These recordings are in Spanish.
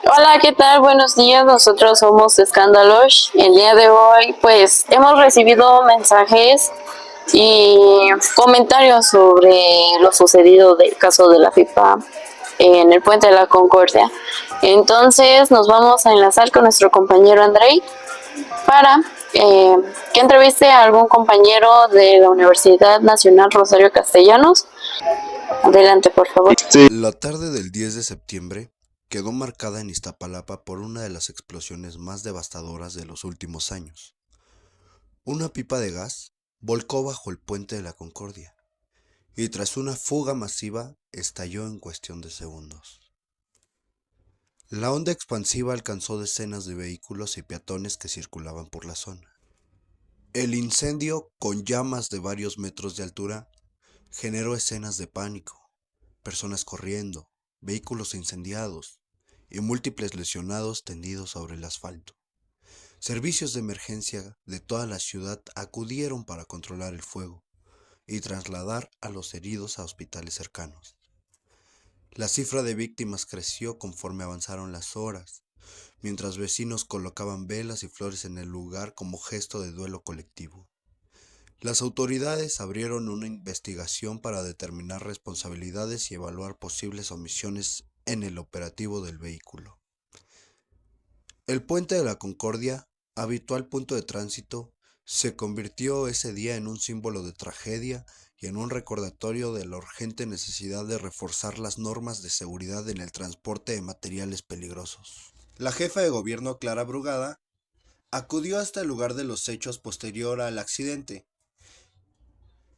Hola, ¿qué tal? Buenos días, nosotros somos Escándalos. El día de hoy, pues, hemos recibido mensajes y comentarios sobre lo sucedido del caso de la FIFA en el Puente de la Concordia. Entonces, nos vamos a enlazar con nuestro compañero Andrei para que entreviste a algún compañero de la Universidad Nacional Rosario Castellanos. Adelante, por favor. La tarde del 10 de septiembre quedó marcada en Iztapalapa por una de las explosiones más devastadoras de los últimos años. Una pipa de gas volcó bajo el Puente de la Concordia y tras una fuga masiva estalló en cuestión de segundos. La onda expansiva alcanzó decenas de vehículos y peatones que circulaban por la zona. El incendio, con llamas de varios metros de altura, generó escenas de pánico, personas corriendo, vehículos incendiados y múltiples lesionados tendidos sobre el asfalto. Servicios de emergencia de toda la ciudad acudieron para controlar el fuego y trasladar a los heridos a hospitales cercanos. La cifra de víctimas creció conforme avanzaron las horas, mientras vecinos colocaban velas y flores en el lugar como gesto de duelo colectivo. Las autoridades abrieron una investigación para determinar responsabilidades y evaluar posibles omisiones en el operativo del vehículo. El Puente de la Concordia, habitual punto de tránsito, se convirtió ese día en un símbolo de tragedia y en un recordatorio de la urgente necesidad de reforzar las normas de seguridad en el transporte de materiales peligrosos. La jefa de gobierno, Clara Brugada, acudió hasta el lugar de los hechos posterior al accidente.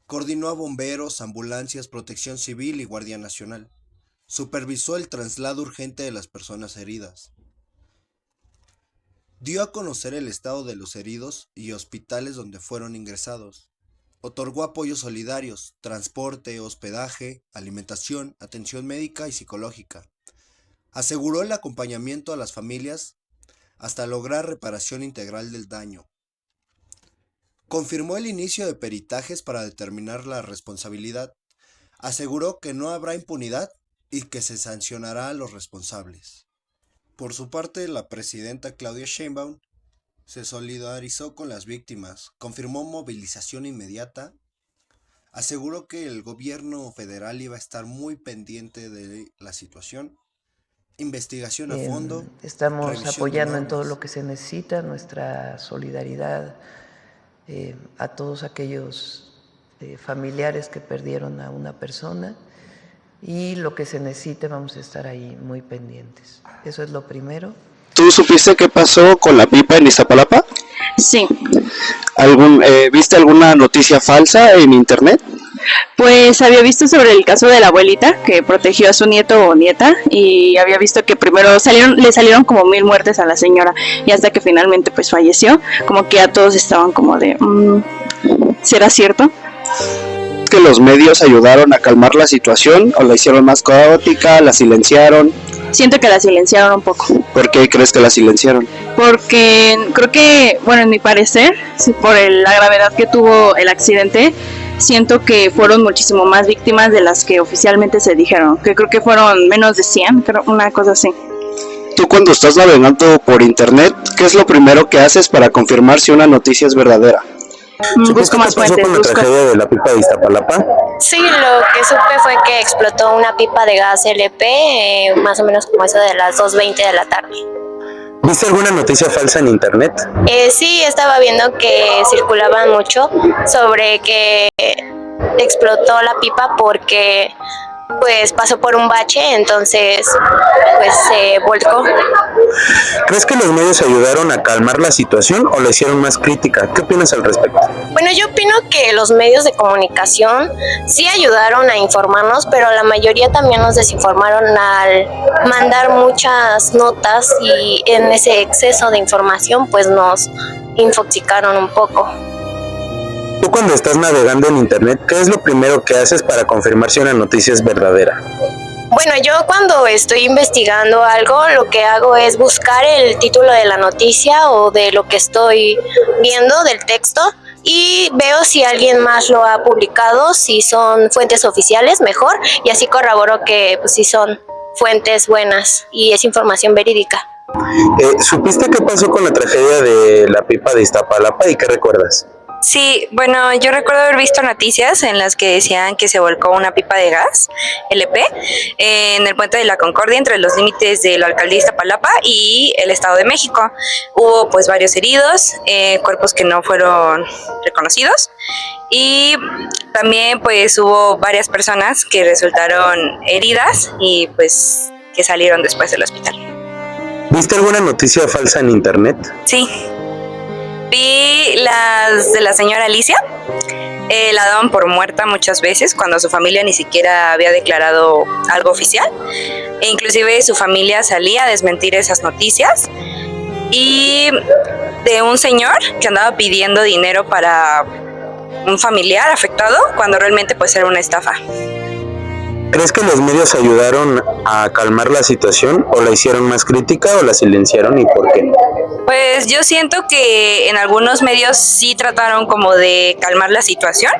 Coordinó a bomberos, ambulancias, protección civil y Guardia Nacional. Supervisó el traslado urgente de las personas heridas. Dio a conocer el estado de los heridos y hospitales donde fueron ingresados. Otorgó apoyos solidarios, transporte, hospedaje, alimentación, atención médica y psicológica. Aseguró el acompañamiento a las familias hasta lograr reparación integral del daño. Confirmó el inicio de peritajes para determinar la responsabilidad. Aseguró que no habrá impunidad y que se sancionará a los responsables. Por su parte, la presidenta Claudia Sheinbaum se solidarizó con las víctimas, confirmó movilización inmediata, aseguró que el gobierno federal iba a estar muy pendiente de la situación, investigación a fondo. Estamos apoyando en todo lo que se necesita, nuestra solidaridad a todos aquellos familiares que perdieron a una persona, y lo que se necesite vamos a estar ahí muy pendientes. Eso es lo primero. ¿Tú supiste qué pasó con la pipa en Iztapalapa? Sí. ¿Viste alguna noticia falsa en internet? Pues había visto sobre el caso de la abuelita que protegió a su nieto o nieta, y había visto que primero le salieron como 1000 muertes a la señora, y hasta que finalmente pues falleció, como que a todos estaban como de ¿será cierto? ¿Que los medios ayudaron a calmar la situación o la hicieron más caótica, la silenciaron? Siento que la silenciaron un poco. ¿Por qué crees que la silenciaron? Porque creo que, bueno, en mi parecer, por la gravedad que tuvo el accidente, siento que fueron muchísimo más víctimas de las que oficialmente se dijeron, que creo que fueron menos de 100, creo, una cosa así. Tú, cuando estás navegando por internet, ¿qué es lo primero que haces para confirmar si una noticia es verdadera? Busco más fuentes. ¿Qué pasó con la tragedia de la pipa de Iztapalapa? Sí, lo que supe fue que explotó una pipa de gas LP, más o menos como eso de las 2:20 de la tarde. ¿Viste alguna noticia falsa en internet? Sí, estaba viendo que circulaban mucho sobre que explotó la pipa porque pues pasó por un bache, entonces pues se volcó. ¿Crees que los medios ayudaron a calmar la situación o la hicieron más crítica? ¿Qué opinas al respecto? Bueno, yo opino que los medios de comunicación sí ayudaron a informarnos, pero la mayoría también nos desinformaron al mandar muchas notas, y en ese exceso de información pues nos infoxicaron un poco. Tú, cuando estás navegando en internet, ¿qué es lo primero que haces para confirmar si una noticia es verdadera? Bueno, yo cuando estoy investigando algo, lo que hago es buscar el título de la noticia o de lo que estoy viendo, del texto, y veo si alguien más lo ha publicado, si son fuentes oficiales, mejor, y así corroboro que pues, sí son fuentes buenas y es información verídica. ¿Supiste qué pasó con la tragedia de la pipa de Iztapalapa y qué recuerdas? Sí, bueno, yo recuerdo haber visto noticias en las que decían que se volcó una pipa de gas, LP, en el puente de la Concordia entre los límites de la alcaldía de Iztapalapa y el Estado de México. Hubo pues varios heridos, cuerpos que no fueron reconocidos y también pues hubo varias personas que resultaron heridas y pues que salieron después del hospital. ¿Viste alguna noticia falsa en internet? Sí. Vi las de la señora Alicia, la daban por muerta muchas veces cuando su familia ni siquiera había declarado algo oficial e inclusive su familia salía a desmentir esas noticias y de un señor que andaba pidiendo dinero para un familiar afectado cuando realmente pues era una estafa. ¿Crees que los medios ayudaron a calmar la situación o la hicieron más crítica o la silenciaron y por qué? Pues yo siento que en algunos medios sí trataron como de calmar la situación,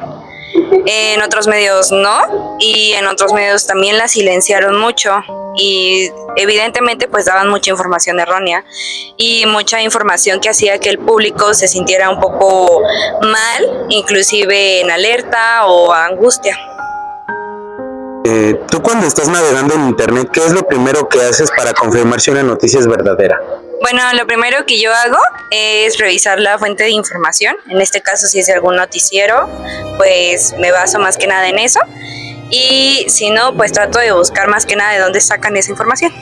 en otros medios no, y en otros medios también la silenciaron mucho y evidentemente pues daban mucha información errónea y mucha información que hacía que el público se sintiera un poco mal, inclusive en alerta o angustia. Tú cuando estás navegando en internet, ¿qué es lo primero que haces para confirmar si una noticia es verdadera? Bueno, lo primero que yo hago es revisar la fuente de información. En este caso, si es de algún noticiero, pues me baso más que nada en eso. Y si no, pues trato de buscar más que nada de dónde sacan esa información.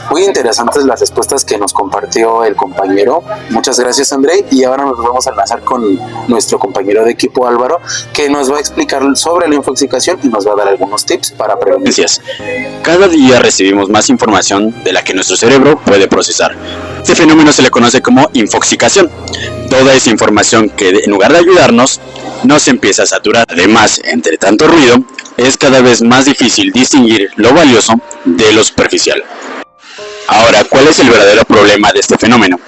Muy interesantes las respuestas que nos compartió el compañero. Muchas gracias, André. Y ahora nos vamos a enlazar con nuestro compañero de equipo, Álvaro, que nos va a explicar sobre la infoxicación y nos va a dar algunos tips para prevenir. Gracias. Cada día recibimos más información de la que nuestro cerebro puede procesar. Este fenómeno se le conoce como infoxicación. Toda esa información que en lugar de ayudarnos, nos empieza a saturar. Además, entre tanto ruido, es cada vez más difícil distinguir lo valioso de lo superficial. Ahora, ¿cuál es el verdadero problema de este fenómeno?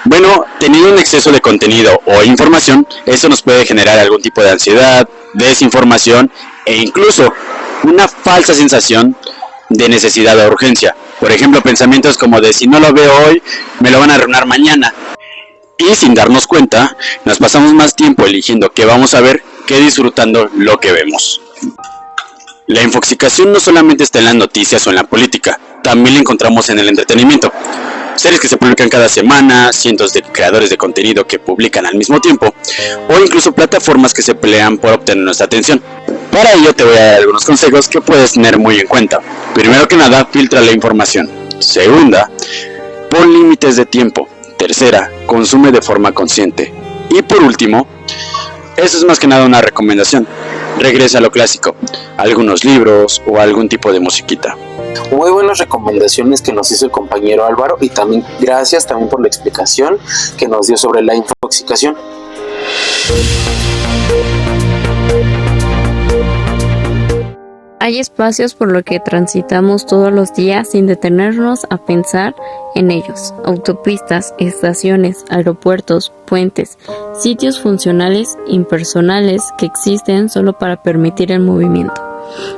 Bueno, teniendo un exceso de contenido o información, esto nos puede generar algún tipo de ansiedad, desinformación e incluso una falsa sensación de necesidad o urgencia. Por ejemplo, pensamientos como de si no lo veo hoy, me lo van a arruinar mañana. Y sin darnos cuenta, nos pasamos más tiempo eligiendo qué vamos a ver que disfrutando lo que vemos. La infoxicación no solamente está en las noticias o en la política, también la encontramos en el entretenimiento. Series que se publican cada semana, cientos de creadores de contenido que publican al mismo tiempo, o incluso plataformas que se pelean por obtener nuestra atención. Para ello te voy a dar algunos consejos que puedes tener muy en cuenta. Primero que nada, filtra la información. Segunda, pon límites de tiempo. Tercera, consume de forma consciente. Y por último, eso es más que nada una recomendación. Regresa a lo clásico, algunos libros o algún tipo de musiquita. Muy buenas recomendaciones que nos hizo el compañero Álvaro y también gracias también por la explicación que nos dio sobre la infoxicación. Hay espacios por los que transitamos todos los días sin detenernos a pensar en ellos. Autopistas, estaciones, aeropuertos, puentes, sitios funcionales, impersonales que existen solo para permitir el movimiento.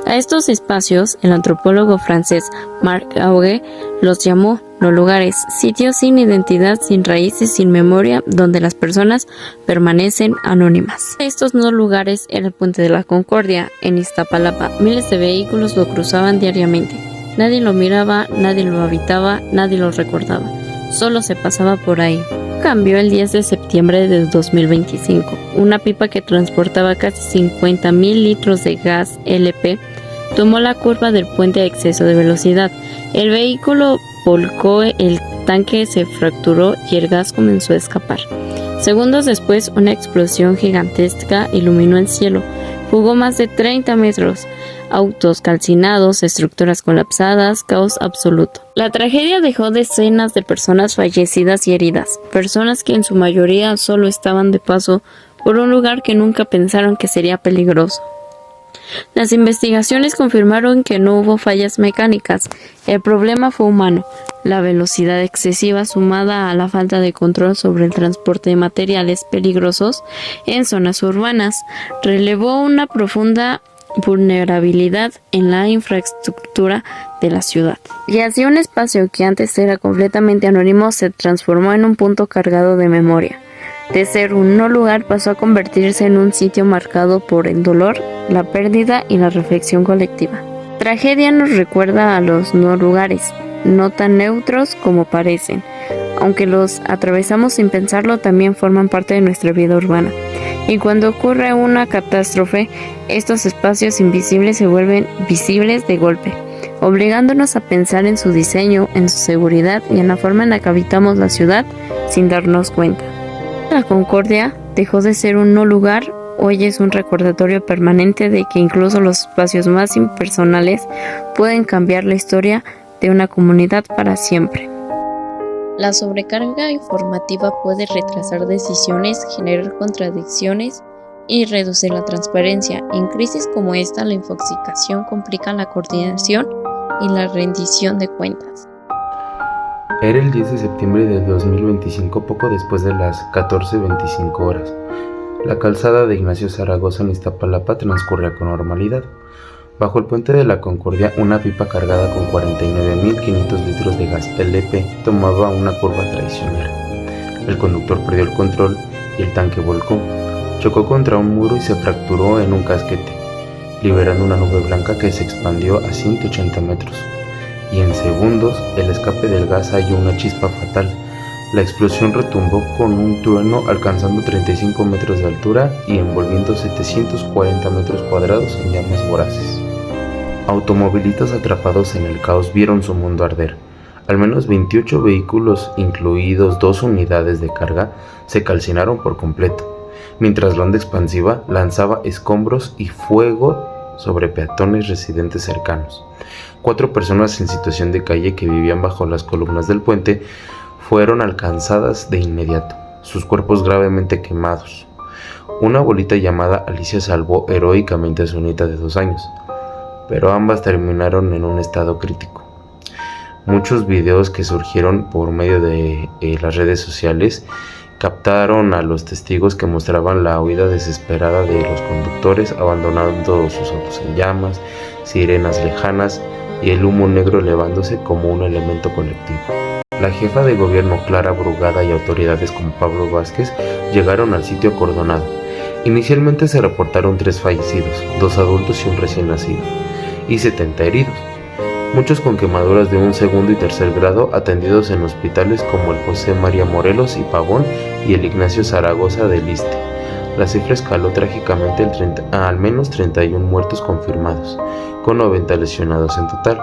A estos espacios, el antropólogo francés Marc Augé los llamó no lugares, sitios sin identidad, sin raíces, sin memoria, donde las personas permanecen anónimas. Estos no lugares era el Puente de la Concordia, en Iztapalapa. Miles de vehículos lo cruzaban diariamente. Nadie lo miraba, nadie lo habitaba, nadie lo recordaba. Solo se pasaba por ahí. Cambió el 10 de septiembre de 2025. Una pipa que transportaba casi 50,000 litros de gas LP tomó la curva del puente a exceso de velocidad. El vehículo volcó, el tanque se fracturó y el gas comenzó a escapar. Segundos después, una explosión gigantesca iluminó el cielo. Jugó más de 30 metros. Autos calcinados, estructuras colapsadas, caos absoluto. La tragedia dejó decenas de personas fallecidas y heridas, personas que en su mayoría solo estaban de paso por un lugar que nunca pensaron que sería peligroso. Las investigaciones confirmaron que no hubo fallas mecánicas, el problema fue humano. La velocidad excesiva sumada a la falta de control sobre el transporte de materiales peligrosos en zonas urbanas relevó una profunda vulnerabilidad en la infraestructura de la ciudad. Y así un espacio que antes era completamente anónimo se transformó en un punto cargado de memoria. De ser un no lugar pasó a convertirse en un sitio marcado por el dolor, la pérdida y la reflexión colectiva. Tragedia nos recuerda a los no lugares, no tan neutros como parecen. Aunque los atravesamos sin pensarlo, también forman parte de nuestra vida urbana. Y cuando ocurre una catástrofe, estos espacios invisibles se vuelven visibles de golpe, obligándonos a pensar en su diseño, en su seguridad y en la forma en la que habitamos la ciudad sin darnos cuenta. La Concordia dejó de ser un no lugar, hoy es un recordatorio permanente de que incluso los espacios más impersonales pueden cambiar la historia de una comunidad para siempre. La sobrecarga informativa puede retrasar decisiones, generar contradicciones y reducir la transparencia. En crisis como esta, la infoxicación complica la coordinación y la rendición de cuentas. Era el 10 de septiembre de 2025, poco después de las 14:25 horas. La calzada de Ignacio Zaragoza en Iztapalapa transcurría con normalidad. Bajo el puente de la Concordia, una pipa cargada con 49.500 litros de gas LP tomaba una curva traicionera. El conductor perdió el control y el tanque volcó. Chocó contra un muro y se fracturó en un casquete, liberando una nube blanca que se expandió a 180 metros. Y en segundos, el escape del gas halló una chispa fatal. La explosión retumbó con un trueno alcanzando 35 metros de altura y envolviendo 740 metros cuadrados en llamas voraces. Automovilistas atrapados en el caos vieron su mundo arder. Al menos 28 vehículos, incluidos 2 unidades de carga, se calcinaron por completo, mientras la onda expansiva lanzaba escombros y fuego sobre peatones residentes cercanos. 4 personas en situación de calle que vivían bajo las columnas del puente fueron alcanzadas de inmediato, sus cuerpos gravemente quemados. Una abuelita llamada Alicia salvó heroicamente a su nieta de 2 años, pero ambas terminaron en un estado crítico. Muchos videos que surgieron por medio de las redes sociales captaron a los testigos que mostraban la huida desesperada de los conductores, abandonando sus autos en llamas, sirenas lejanas y el humo negro elevándose como un elemento colectivo. La jefa de gobierno Clara Brugada y autoridades como Pablo Vázquez llegaron al sitio acordonado. Inicialmente se reportaron 3 fallecidos, 2 adultos y un recién nacido, y 70 heridos, muchos con quemaduras de un segundo y tercer grado, atendidos en hospitales como el José María Morelos y Pavón y el Ignacio Zaragoza del Iste. La cifra escaló trágicamente a al menos 31 muertos confirmados, con 90 lesionados en total.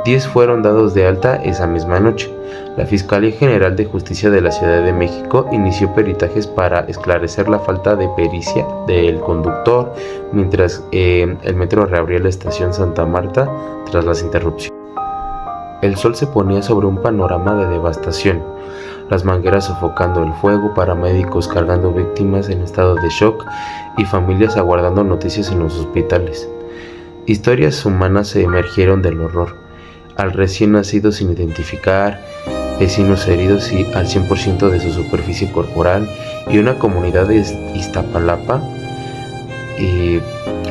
10 fueron dados de alta esa misma noche. La Fiscalía General de Justicia de la Ciudad de México inició peritajes para esclarecer la falta de pericia del conductor, mientras el metro reabría la estación Santa Marta tras las interrupciones. El sol se ponía sobre un panorama de devastación, las mangueras sofocando el fuego, paramédicos cargando víctimas en estado de shock y familias aguardando noticias en los hospitales. Historias humanas se emergieron del horror, al recién nacido sin identificar, vecinos heridos y al 100% de su superficie corporal, y una comunidad de Iztapalapa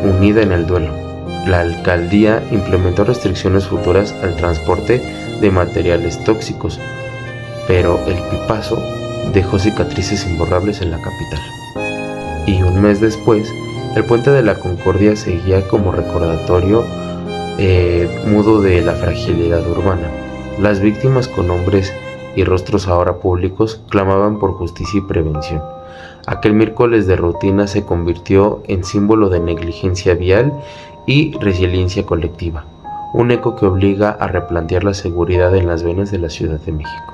unida en el duelo. La alcaldía implementó restricciones futuras al transporte de materiales tóxicos, pero el pipazo dejó cicatrices imborrables en la capital. Y un mes después, el puente de la Concordia seguía como recordatorio mudo de la fragilidad urbana. Las víctimas, con nombres y rostros ahora públicos, clamaban por justicia y prevención. Aquel miércoles de rutina se convirtió en símbolo de negligencia vial y resiliencia colectiva, un eco que obliga a replantear la seguridad en las venas de la Ciudad de México.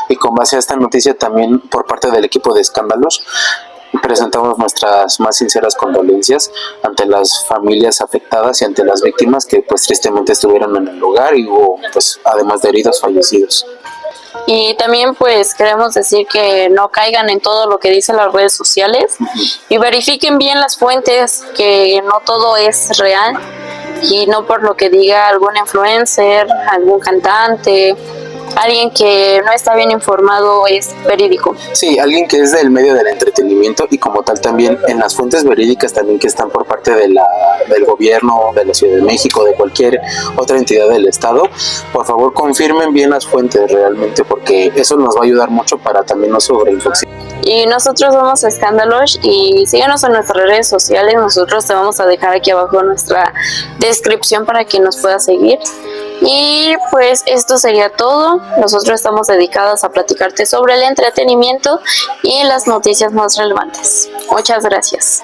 Y con base a esta noticia, también por parte del equipo de Escándalos, presentamos nuestras más sinceras condolencias ante las familias afectadas y ante las víctimas que pues tristemente estuvieron en el lugar, y hubo pues además de heridos, fallecidos. Y también pues queremos decir que no caigan en todo lo que dicen las redes sociales y verifiquen bien las fuentes, que no todo es real y no por lo que diga algún influencer, algún cantante alguien que no está bien informado es verídico. Sí, alguien que es del medio del entretenimiento y como tal también en las fuentes verídicas también que están por parte del gobierno de la Ciudad de México, de cualquier otra entidad del estado, por favor confirmen bien las fuentes realmente, porque eso nos va a ayudar mucho para también no sobreinfoxicar. Y nosotros somos Escándalos y síguenos en nuestras redes sociales. Nosotros te vamos a dejar aquí abajo nuestra descripción para que nos puedas seguir. Y pues esto sería todo. Nosotros estamos dedicados a platicarte sobre el entretenimiento y las noticias más relevantes. Muchas gracias.